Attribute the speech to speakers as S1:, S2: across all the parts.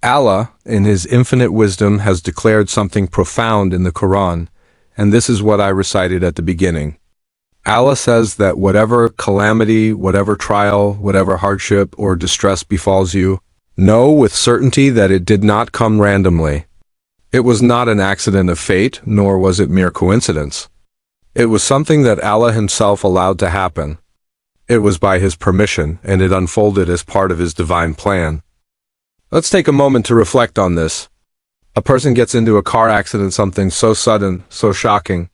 S1: Allah, in His infinite wisdom, has declared something profound in the Quran, and this is what I recited at the beginning. Allah says that whatever calamity, whatever trial, whatever hardship or distress befalls you, know with certainty that it did not come randomly. It was not an accident of fate, nor was it mere coincidence. It was something that Allah Himself allowed to happen. It was by His permission, and it unfolded as part of His divine plan. Let's take a moment to reflect on this. A person gets into a car accident, something so sudden, so shocking.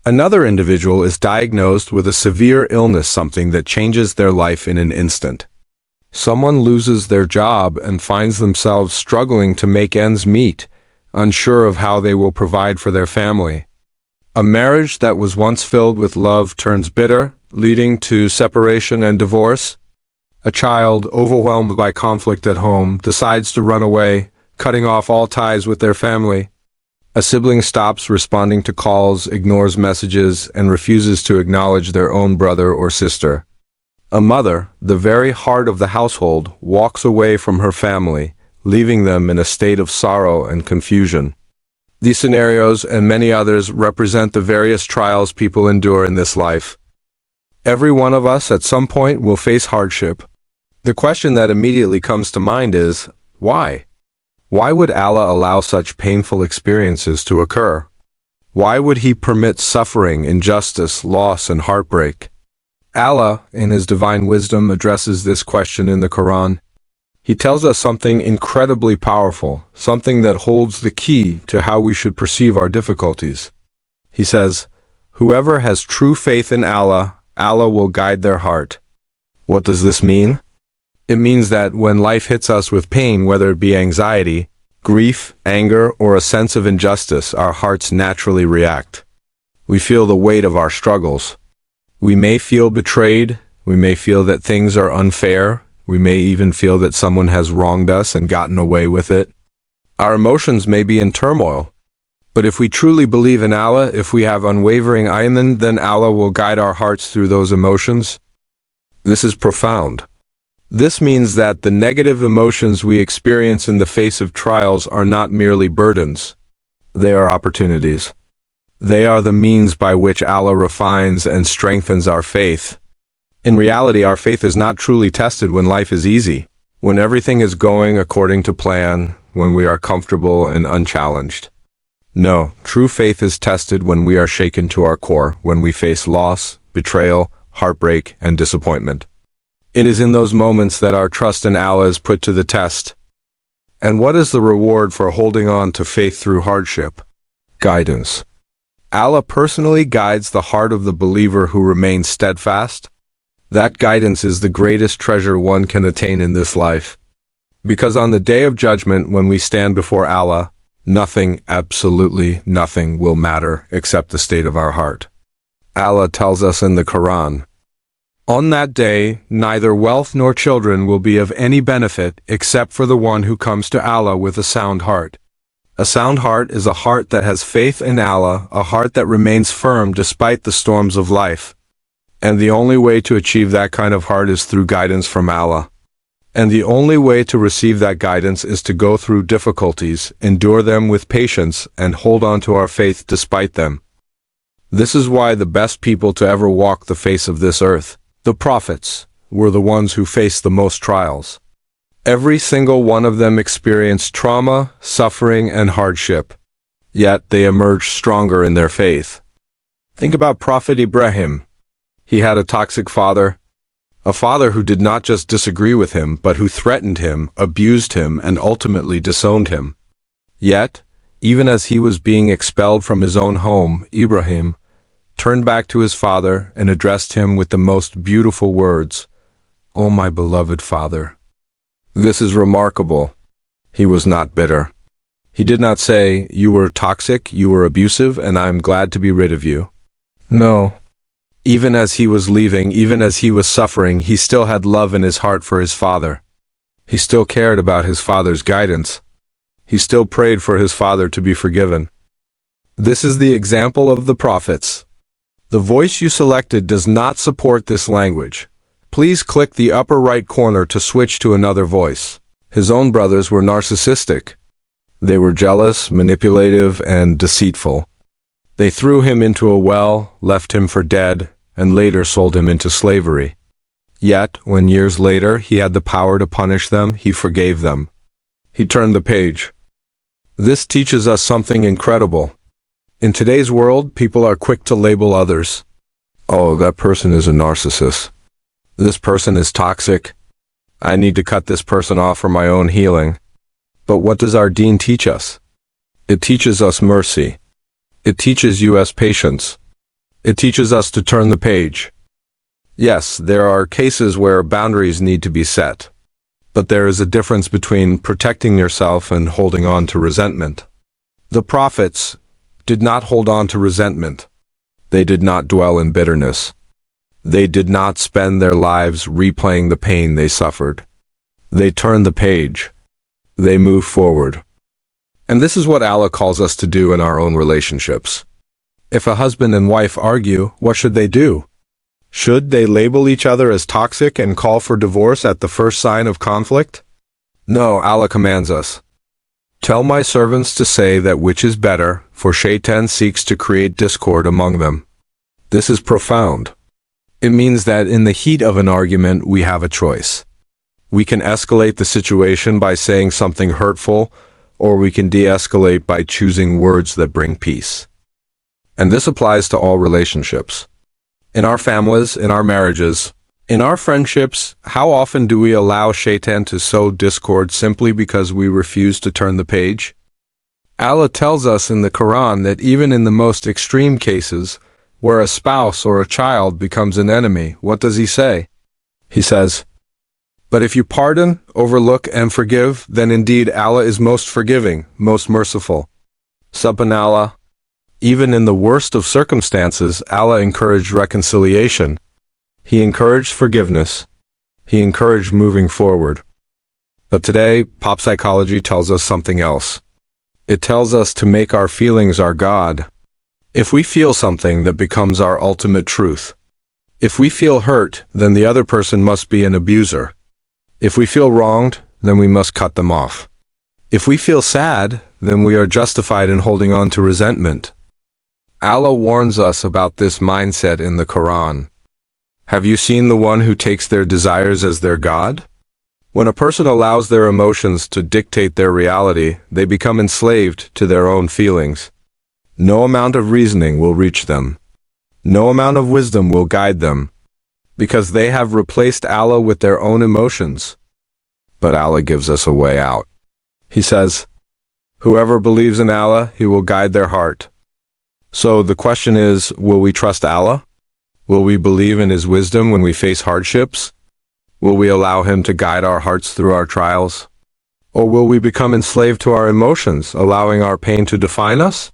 S1: Another individual is diagnosed with a severe illness, something that changes their life in an instant. Someone loses their job and finds themselves struggling to make ends meet, unsure of how they will provide for their family. A marriage that was once filled with love turns bitter, leading to separation and divorce. A child, overwhelmed by conflict at home, decides to run away, cutting off all ties with their family. A sibling stops responding to calls, ignores messages, and refuses to acknowledge their own brother or sister. A mother, the very heart of the household, walks away from her family, leaving them in a state of sorrow and confusion. These scenarios and many others represent the various trials people endure in this life. Every one of us at some point will face hardship. The question that immediately comes to mind is, why? Why would Allah allow such painful experiences to occur? Why would He permit suffering, injustice, loss, and heartbreak? Allah, in His divine wisdom, addresses this question in the Quran. He tells us something incredibly powerful, something that holds the key to how we should perceive our difficulties. He says, "Whoever has true faith in Allah, Allah will guide their heart." What does this mean? It means that when life hits us with pain, whether it be anxiety, grief, anger, or a sense of injustice, our hearts naturally react. We feel the weight of our struggles. We may feel betrayed. We may feel that things are unfair. We may even feel that someone has wronged us and gotten away with it. Our emotions may be in turmoil. But if we truly believe in Allah, if we have unwavering Iman, then Allah will guide our hearts through those emotions. This is profound. This means that the negative emotions we experience in the face of trials are not merely burdens. They are opportunities. They are the means by which Allah refines and strengthens our faith. In reality, our faith is not truly tested when life is easy, when everything is going according to plan, when we are comfortable and unchallenged. No, true faith is tested when we are shaken to our core, when we face loss, betrayal, heartbreak, and disappointment. It is in those moments that our trust in Allah is put to the test. And what is the reward for holding on to faith through hardship? Guidance. Allah personally guides the heart of the believer who remains steadfast. That guidance is the greatest treasure one can attain in this life. Because on the day of judgment, when we stand before Allah, nothing, absolutely nothing, will matter except the state of our heart. Allah tells us in the Quran, "On that day, neither wealth nor children will be of any benefit except for the one who comes to Allah with a sound heart." A sound heart is a heart that has faith in Allah, a heart that remains firm despite the storms of life. And the only way to achieve that kind of heart is through guidance from Allah. And the only way to receive that guidance is to go through difficulties, endure them with patience, and hold on to our faith despite them. This is why the best people to ever walk the face of this earth, the prophets, were the ones who faced the most trials. Every single one of them experienced trauma, suffering, and hardship. Yet they emerged stronger in their faith. Think about Prophet Ibrahim. He had a toxic father, a father who did not just disagree with him, but who threatened him, abused him, and ultimately disowned him. Yet, even as he was being expelled from his own home, Ibrahim turned back to his father and addressed him with the most beautiful words, "O my beloved father." This is remarkable. He was not bitter. He did not say, "You were toxic, you were abusive, and I am glad to be rid of you." No. Even as he was leaving, even as he was suffering, he still had love in his heart for his father. He still cared about his father's guidance. He still prayed for his father to be forgiven. This is the example of the prophets. The voice you selected does not support this language. Please click the upper right corner to switch to another voice. His own brothers were narcissistic. They were jealous, manipulative, and deceitful. They threw him into a well, left him for dead, and later sold him into slavery. Yet, when years later he had the power to punish them, he forgave them. He turned the page. This teaches us something incredible. In today's world, people are quick to label others. Oh, that person is a narcissist. This person is toxic. I need to cut this person off for my own healing. But what does our Deen teach us? It teaches us mercy. It teaches us patience. It teaches us to turn the page. Yes, there are cases where boundaries need to be set. But there is a difference between protecting yourself and holding on to resentment. The prophets did not hold on to resentment. They did not dwell in bitterness. They did not spend their lives replaying the pain they suffered. They turned the page. They moved forward. And this is what Allah calls us to do in our own relationships. If a husband and wife argue, what should they do? Should they label each other as toxic and call for divorce at the first sign of conflict? No, Allah commands us. Tell my servants to say that which is better, for Shaitan seeks to create discord among them. This is profound. It means that in the heat of an argument, we have a choice. We can escalate the situation by saying something hurtful, or we can de-escalate by choosing words that bring peace. And this applies to all relationships. In our families, in our marriages, in our friendships, how often do we allow Shaitan to sow discord simply because we refuse to turn the page? Allah tells us in the Quran that even in the most extreme cases, where a spouse or a child becomes an enemy, what does He say? He says, "But if you pardon, overlook, and forgive, then indeed Allah is most forgiving, most merciful." Subhanallah. Even in the worst of circumstances, Allah encouraged reconciliation. He encouraged forgiveness. He encouraged moving forward. But today, pop psychology tells us something else. It tells us to make our feelings our God. If we feel something, that becomes our ultimate truth. If we feel hurt, then the other person must be an abuser. If we feel wronged, then we must cut them off. If we feel sad, then we are justified in holding on to resentment. Allah warns us about this mindset in the Quran. Have you seen the one who takes their desires as their God? When a person allows their emotions to dictate their reality, they become enslaved to their own feelings. No amount of reasoning will reach them. No amount of wisdom will guide them, because they have replaced Allah with their own emotions. But Allah gives us a way out. He says, "Whoever believes in Allah, He will guide their heart." So the question is, will we trust Allah? Will we believe in His wisdom when we face hardships? Will we allow Him to guide our hearts through our trials? Or will we become enslaved to our emotions, allowing our pain to define us?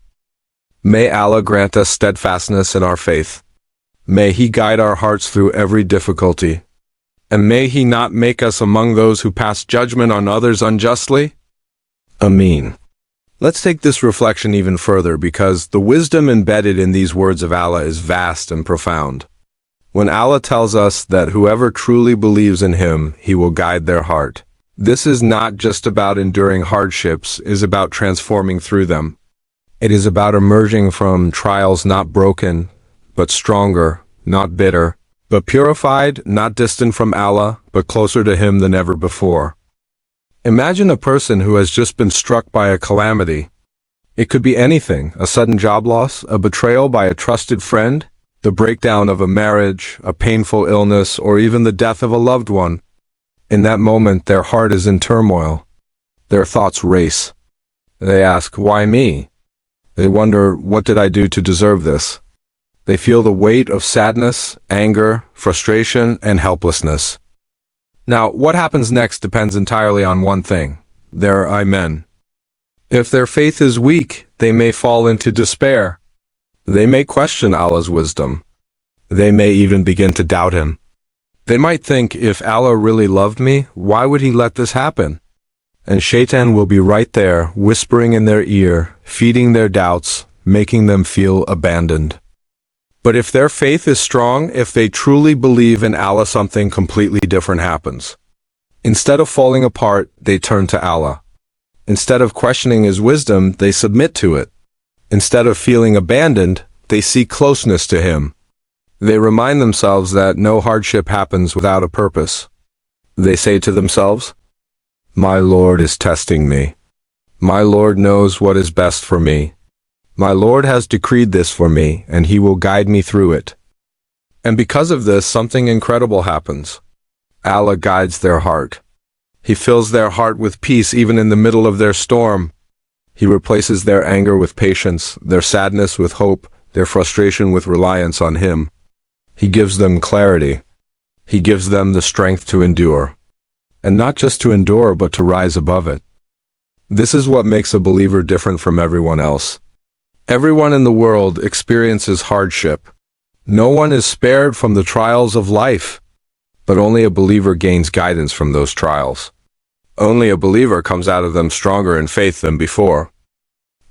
S1: May Allah grant us steadfastness in our faith. May He guide our hearts through every difficulty. And may He not make us among those who pass judgment on others unjustly. Ameen. Let's take this reflection even further, because the wisdom embedded in these words of Allah is vast and profound. When Allah tells us that whoever truly believes in Him, He will guide their heart, this is not just about enduring hardships, it is about transforming through them. It is about emerging from trials not broken, but stronger, not bitter, but purified, not distant from Allah, but closer to Him than ever before. Imagine a person who has just been struck by a calamity. It could be anything: a sudden job loss, a betrayal by a trusted friend, the breakdown of a marriage, a painful illness, or even the death of a loved one. In that moment, their heart is in turmoil. Their thoughts race. They ask, "Why me?" They wonder, "What did I do to deserve this?" They feel the weight of sadness, anger, frustration, and helplessness. Now, what happens next depends entirely on one thing: their Iman. If their faith is weak, they may fall into despair. They may question Allah's wisdom. They may even begin to doubt Him. They might think, if Allah really loved me, why would He let this happen? And Shaitan will be right there, whispering in their ear, feeding their doubts, making them feel abandoned. But if their faith is strong, if they truly believe in Allah, something completely different happens. Instead of falling apart, they turn to Allah. Instead of questioning His wisdom, they submit to it. Instead of feeling abandoned, they seek closeness to Him. They remind themselves that no hardship happens without a purpose. They say to themselves, "My Lord is testing me. My Lord knows what is best for me. My Lord has decreed this for me, and He will guide me through it." And because of this, something incredible happens. Allah guides their heart. He fills their heart with peace even in the middle of their storm. He replaces their anger with patience, their sadness with hope, their frustration with reliance on Him. He gives them clarity. He gives them the strength to endure. And not just to endure, but to rise above it. This is what makes a believer different from everyone else. Everyone in the world experiences hardship. No one is spared from the trials of life. But only a believer gains guidance from those trials. Only a believer comes out of them stronger in faith than before.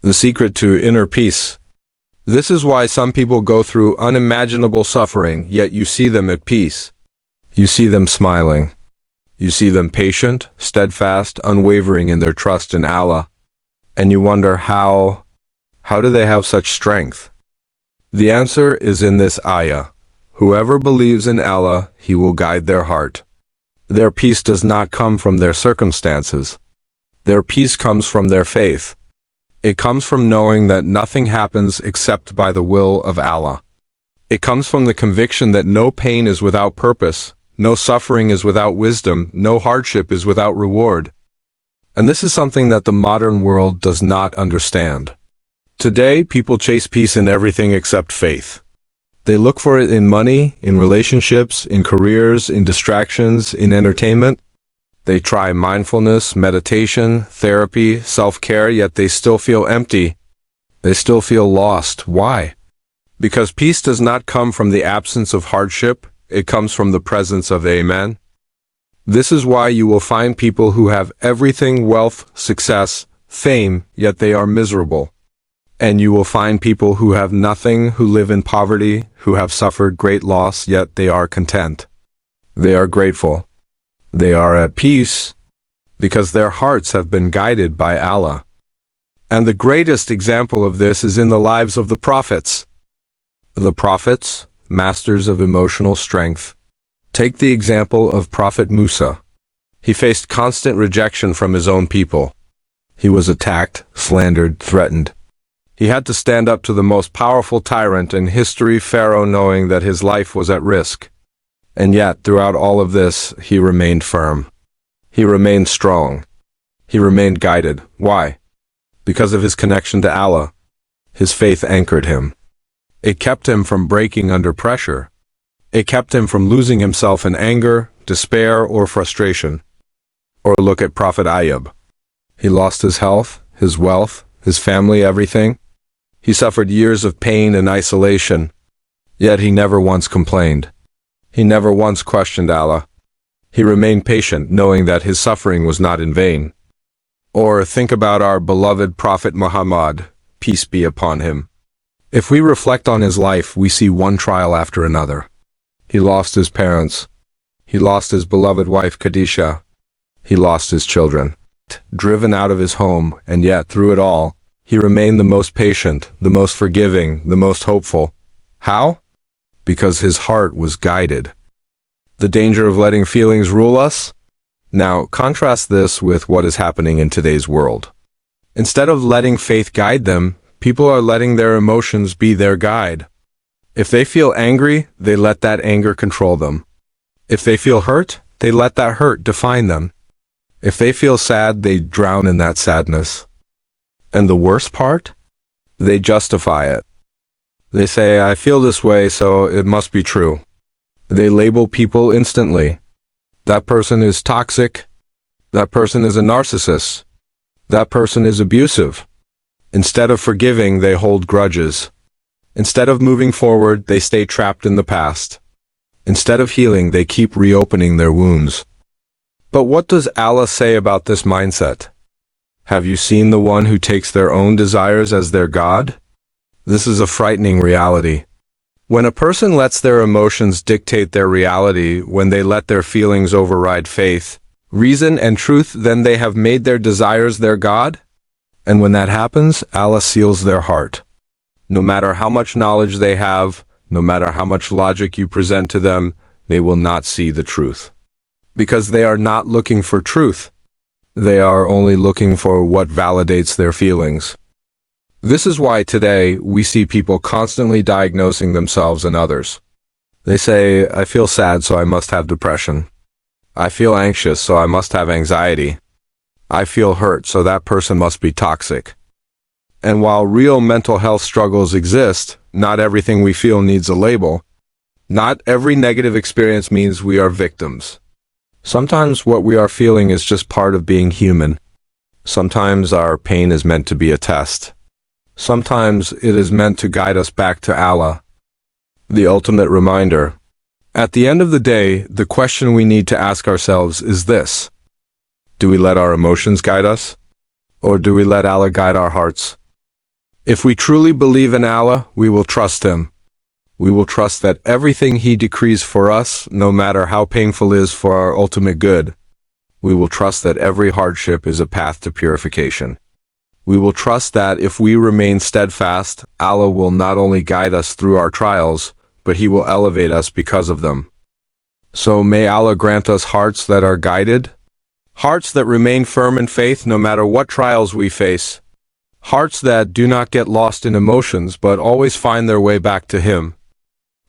S1: The secret to inner peace. This is why some people go through unimaginable suffering, yet you see them at peace. You see them smiling. You see them patient, steadfast, unwavering in their trust in Allah. And you wonder how do they have such strength? The answer is in this ayah. Whoever believes in Allah, He will guide their heart. Their peace does not come from their circumstances. Their peace comes from their faith. It comes from knowing that nothing happens except by the will of Allah. It comes from the conviction that no pain is without purpose, no suffering is without wisdom, no hardship is without reward. And this is something that the modern world does not understand. Today, people chase peace in everything except faith. They look for it in money, in relationships, in careers, in distractions, in entertainment. They try mindfulness, meditation, therapy, self-care, yet they still feel empty. They still feel lost. Why? Because peace does not come from the absence of hardship, it comes from the presence of Iman. This is why you will find people who have everything, wealth, success, fame, yet they are miserable. And you will find people who have nothing, who live in poverty, who have suffered great loss, yet they are content. They are grateful. They are at peace, because their hearts have been guided by Allah. And the greatest example of this is in the lives of the prophets. The prophets, masters of emotional strength. Take the example of Prophet Musa. He faced constant rejection from his own people. He was attacked, slandered, threatened. He had to stand up to the most powerful tyrant in history, Pharaoh, knowing that his life was at risk. And yet, throughout all of this, he remained firm. He remained strong. He remained guided. Why? Because of his connection to Allah. His faith anchored him. It kept him from breaking under pressure. It kept him from losing himself in anger, despair, or frustration. Or look at Prophet Ayub. He lost his health, his wealth, his family, everything. He suffered years of pain and isolation, yet he never once complained. He never once questioned Allah. He remained patient, knowing that his suffering was not in vain. Or think about our beloved Prophet Muhammad, peace be upon him. If we reflect on his life, we see one trial after another. He lost his parents. He lost his beloved wife Khadijah. He lost his children. Driven out of his home, and yet, through it all, he remained the most patient, the most forgiving, the most hopeful. How? Because his heart was guided. The danger of letting feelings rule us? Now, contrast this with what is happening in today's world. Instead of letting faith guide them, people are letting their emotions be their guide. If they feel angry, they let that anger control them. If they feel hurt, they let that hurt define them. If they feel sad, they drown in that sadness. And the worst part? They justify it. They say, I feel this way, so it must be true. They label people instantly. That person is toxic. That person is a narcissist. That person is abusive. Instead of forgiving, they hold grudges. Instead of moving forward, they stay trapped in the past. Instead of healing, they keep reopening their wounds. But what does Allah say about this mindset? Have you seen the one who takes their own desires as their God? This is a frightening reality. When a person lets their emotions dictate their reality, when they let their feelings override faith, reason and truth, then they have made their desires their God? And when that happens, Allah seals their heart. No matter how much knowledge they have, no matter how much logic you present to them, they will not see the truth. Because they are not looking for truth. They are only looking for what validates their feelings. This is why today we see people constantly diagnosing themselves and others. They say, I feel sad, so I must have depression. I feel anxious, so I must have anxiety. I feel hurt, so that person must be toxic. And while real mental health struggles exist, not everything we feel needs a label. Not every negative experience means we are victims. Sometimes what we are feeling is just part of being human. Sometimes our pain is meant to be a test. Sometimes it is meant to guide us back to Allah, the ultimate reminder. At the end of the day, the question we need to ask ourselves is this: do we let our emotions guide us? Or do we let Allah guide our hearts? If we truly believe in Allah, we will trust Him. We will trust that everything He decrees for us, no matter how painful, is for our ultimate good. We will trust that every hardship is a path to purification. We will trust that if we remain steadfast, Allah will not only guide us through our trials, but He will elevate us because of them. So may Allah grant us hearts that are guided, hearts that remain firm in faith no matter what trials we face, hearts that do not get lost in emotions but always find their way back to Him.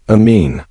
S1: Amin.